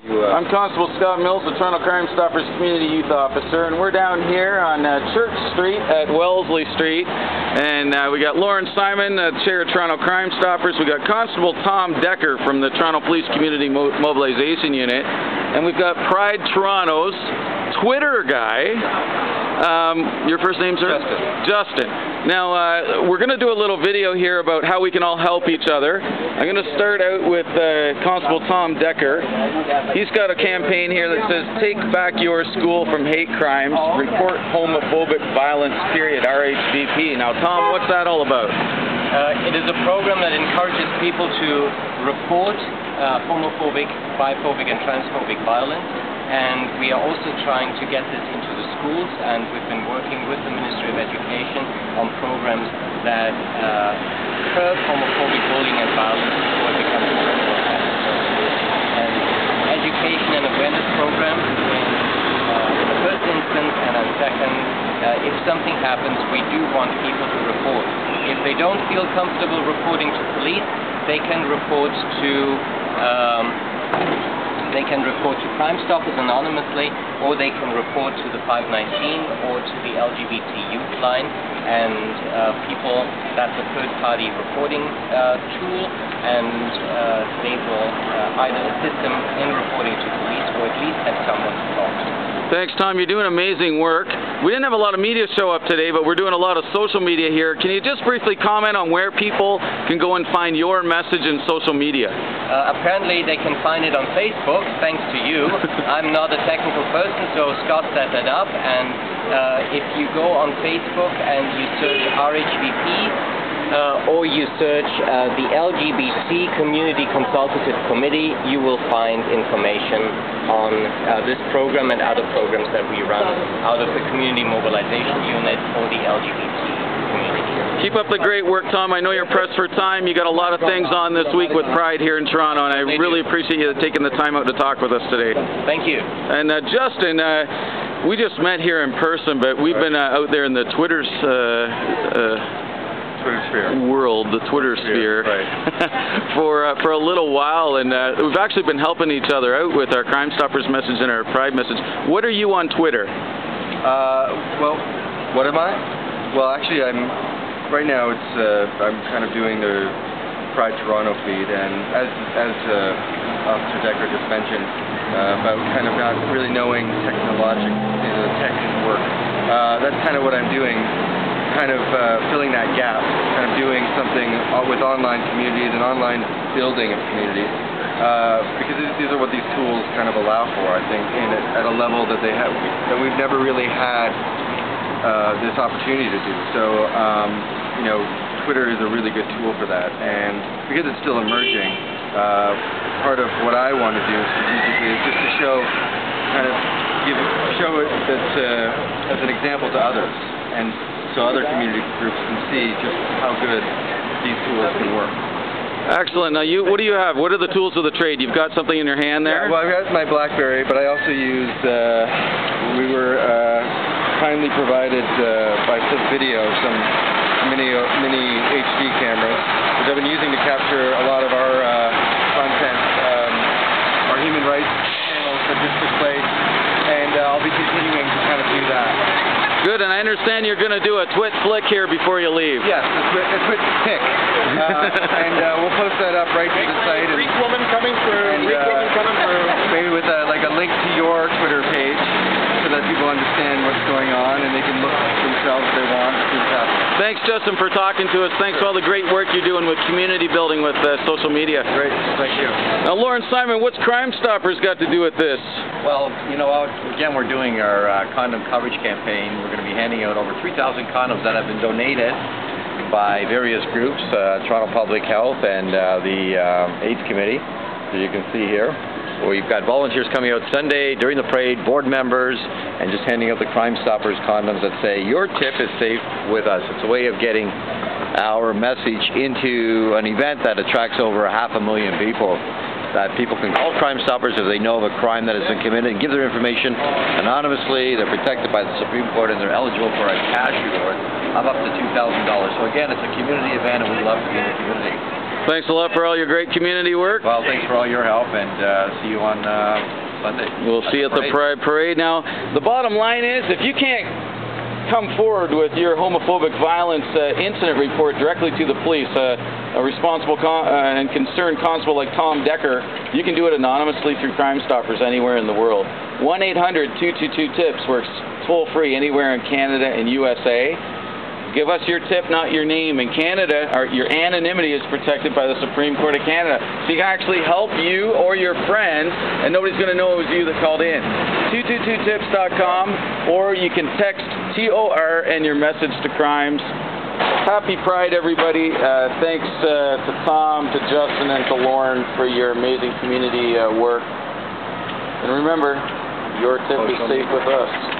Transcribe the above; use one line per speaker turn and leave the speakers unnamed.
I'm Constable Scott Mills, the Toronto Crime Stoppers Community Youth Officer, and we're down here on Church Street at Wellesley Street, and we got Lauren Simon, Chair of Toronto Crime Stoppers. We got Constable Tom Decker from the Toronto Police Community Mobilization Unit, and we've got Pride Toronto's Twitter guy. Your first name, sir?
Justin.
Justin. Now, we're going to do a little video here about how we can all help each other. I'm going to start out with Constable Tom Decker. He's got a campaign here that says, "Take back your school from hate crimes, report homophobic violence, period, RHVP." Now, Tom, what's that all about?
It is a program that encourages people to report homophobic, biphobic and transphobic violence, and we are also trying to get this into the schools, and we've been working with the Ministry of Education on programs that curb homophobic bullying and violence before it becomes more and more and education and awareness programs in the first instance, and then second, if something happens, we do want people to report. If they don't feel comfortable reporting to police, they can report to Crime Stoppers anonymously, or they can report to the 519 or to the LGBT youth line, and that's a third-party reporting tool, and they will either assist them in reporting to police or at least have someone to talk to.
Thanks, Tom. You're doing amazing work. We didn't have a lot of media show up today, but we're doing a lot of social media here. Can you just briefly comment on where people can go and find your message in social media?
Apparently they can find it on Facebook, thanks to you. I'm not a technical person, so Scott set that up, and if you go on Facebook and you search RHVP, or you search the LGBT Community Consultative Committee, you will find information on this program and other programs that we run out of the Community Mobilization Unit or the LGBT community.
Keep up the great work, Tom. I know you're pressed for time. You got a lot of things on this week with Pride here in Toronto, and I really appreciate you taking the time out to talk with us today.
Thank you.
And Justin, we just met here in person, but we've been out there in the Twitter world, the Twitter sphere,
right.
for a little while, and we've actually been helping each other out with our Crime Stoppers message and our Pride message. What are you on Twitter?
Well, what am I? Well, actually, right now I'm kind of doing the Pride Toronto feed, and as Officer Decker just mentioned about kind of not really knowing technological tech work. That's kind of what I'm doing. Kind of filling that gap, kind of doing something with online communities and online building of communities, because these are what these tools kind of allow for, I think, at a level that that we've never really had this opportunity to do. So, Twitter is a really good tool for that, and because it's still emerging, part of what I want to do strategically is just to show it as an example to others, and so other community groups can see just how good these tools can work.
Excellent. Now, what do you have? What are the tools of the trade? You've got something in your hand there?
Yeah, well, I've got my BlackBerry, but I also used, we were kindly provided by Flip Video some mini HD cameras, which I've been using to capture a lot of our content, our human rights channels that just took place, and I'll be continuing to kind of do that.
Good, and I understand you're going to do a twit flick here before you leave.
Yes, a twit pick. And we'll post that up right to the site.
Greek woman coming through.
Maybe with like a link to your Twitter page so that people understand what's going on and they can look themselves if they want.
Thanks, Justin, for talking to us. Thanks for all the great work you're doing with community building with social media.
Great, thank you.
Now, Lauren Simon, what's Crime Stoppers got to do with this?
Well, again, we're doing our condom coverage campaign. We're going to be handing out over 3,000 condoms that have been donated by various groups, Toronto Public Health and the AIDS Committee, as you can see here. We've got volunteers coming out Sunday during the parade, board members, and just handing out the Crime Stoppers condoms that say, "Your tip is safe with us." It's a way of getting our message into an event that attracts over 500,000 people. That people can call Crime Stoppers if they know of a crime that has been committed and give their information anonymously. They're protected by the Supreme Court, and they're eligible for a cash reward of up to $2,000. So again, it's a community event, and we love to be in the community.
Thanks a lot for all your great community work.
Well, thanks for all your help, and see you on Sunday.
We'll see you at the Pride Parade. Now, the bottom line is, if you can't come forward with your homophobic violence incident report directly to the police, a responsible and concerned constable like Tom Decker, you can do it anonymously through Crime Stoppers anywhere in the world. 1-800-222-TIPS works toll-free anywhere in Canada and USA. Give us your tip, not your name. In Canada, your anonymity is protected by the Supreme Court of Canada. So you can actually help you or your friends, and nobody's going to know it was you that called in. 222tips.com, or you can text TOR and your message to crimes. Happy Pride, everybody. Thanks to Tom, to Justin, and to Lauren for your amazing community work. And remember, your tip is safe with us.